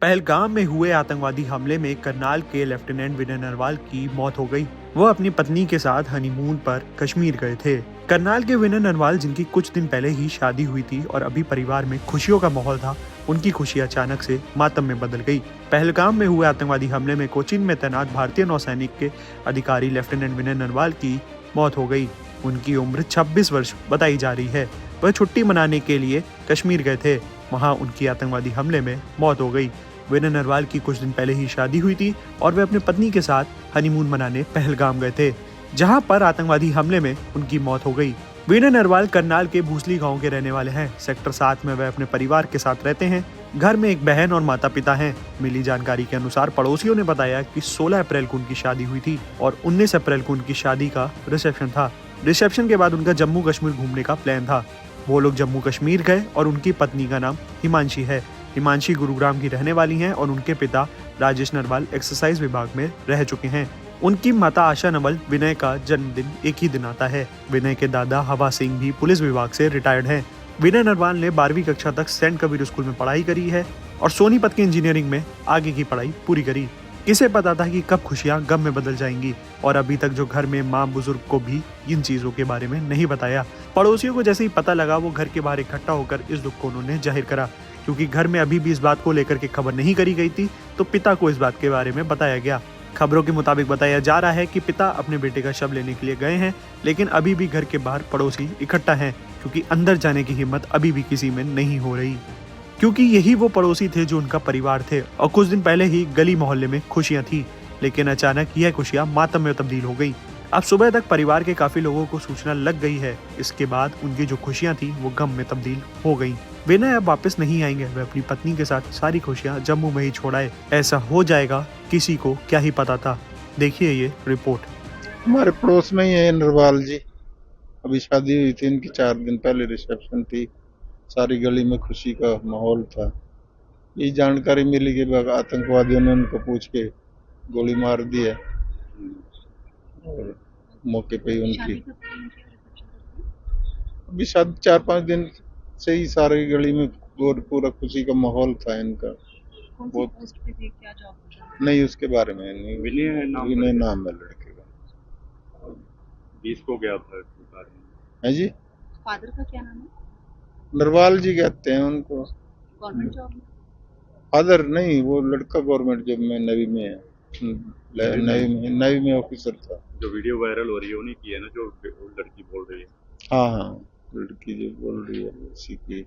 पहलगाम में हुए आतंकवादी हमले में करनाल के लेफ्टिनेंट विनय नरवाल की मौत हो गई। वह अपनी पत्नी के साथ हनीमून पर कश्मीर गए थे। करनाल के विनय नरवाल, जिनकी कुछ दिन पहले ही शादी हुई थी और अभी परिवार में खुशियों का माहौल था, उनकी खुशी अचानक से मातम में बदल गई। पहलगाम में हुए आतंकवादी हमले में कोचीन में तैनात भारतीय नौसैनिक के अधिकारी लेफ्टिनेंट विनय नरवाल की मौत हो गई। उनकी उम्र 26 वर्ष बताई जा रही है। वह छुट्टी मनाने के लिए कश्मीर गए थे। वहां उनकी आतंकवादी हमले में मौत हो गई। विनय नरवाल की कुछ दिन पहले ही शादी हुई थी और वे अपनी पत्नी के साथ हनीमून मनाने पहलगाम गए थे, जहां पर आतंकवादी हमले में उनकी मौत हो गई। विनय नरवाल करनाल के भूसली गांव के रहने वाले हैं। सेक्टर 7 में वह अपने परिवार के साथ रहते हैं। घर में एक बहन और माता पिता हैं। मिली जानकारी के अनुसार पड़ोसियों ने बताया कि 16 अप्रैल को उनकी शादी हुई थी और 19 अप्रैल को उनकी शादी का रिसेप्शन था। रिसेप्शन के बाद उनका जम्मू कश्मीर घूमने का प्लान था। वो लोग जम्मू कश्मीर गए और उनकी पत्नी का नाम हिमांशी है। हिमांशी गुरुग्राम की रहने वाली हैं और उनके पिता राजेश नरवाल एक्सरसाइज विभाग में रह चुके हैं। उनकी माता आशा नवल विनय का जन्मदिन एक ही दिन आता है। विनय के दादा हवा सिंह भी पुलिस विभाग से रिटायर्ड हैं। विनय नरवाल ने 12वीं कक्षा तक सेंट कबीर स्कूल में पढ़ाई करी है और सोनीपत की इंजीनियरिंग में आगे की पढ़ाई पूरी करी। किसे पता था कि कब खुशियां गम में बदल जाएंगी, और अभी तक जो घर में माँ बुजुर्ग को भी इन चीजों के बारे में नहीं बताया। पड़ोसियों को जैसे ही पता लगा, वो घर के बाहर इकट्ठा होकर इस दुख को उन्होंने जाहिर करा। क्योंकि घर में अभी भी इस बात को लेकर के खबर नहीं करी गई थी, तो पिता को इस बात के बारे में बताया गया। खबरों के मुताबिक बताया जा रहा है कि पिता अपने बेटे का शव लेने के लिए गए हैं, लेकिन अभी भी घर के बाहर पड़ोसी इकट्ठा हैं, क्योंकि अंदर जाने की हिम्मत अभी भी किसी में नहीं हो रही, क्योंकि यही वो पड़ोसी थे जो उनका परिवार थे और कुछ दिन पहले ही गली मोहल्ले में खुशियां थी। लेकिन अचानक यह खुशियां मातम में तब्दील हो गई। अब सुबह तक परिवार के काफी लोगों को सूचना लग गई है। इसके बाद उनकी जो खुशियां थी वो गम में तब्दील हो गई। विनय अब वापस नहीं आएंगे। वे अपनी पत्नी के साथ सारी खुशियां जम्मू में ही छोड़ाए। ऐसा हो जाएगा, किसी को क्या ही पता था। देखिए ये रिपोर्ट। हमारे पड़ोस में ही है नरवाल जी। अभी शादी हुई थी इनकी, 4 दिन पहले रिसेप्शन थी। सारी गली में खुशी का माहौल था। ये जानकारी मिली कि आतंकवादियों ने उनको पूछ के गोली मार दी है और मौके पे ही उनकी अभी शादी 4-5 दिन से ही सारी गली में पूरा खुशी का माहौल था इनका। बहुत पोस्ट पे थे, क्या जॉब करते हैं? नहीं, उसके बारे में नहीं। विनय नाम है लड़के का। 20 को गया था है जी, फादर का क्या नाम है? नरवाल जी कहते हैं उनको। गवर्नमेंट जॉब में? फादर नहीं, वो लड़का गवर्नमेंट जॉब में नेवी में है। नेवी में ऑफिसर था। जो वीडियो वायरल हो रही है उन्हीं की है ना, जो लड़की बोल रही है। हाँ हाँ, लड़की जो बोल रही है उसी की।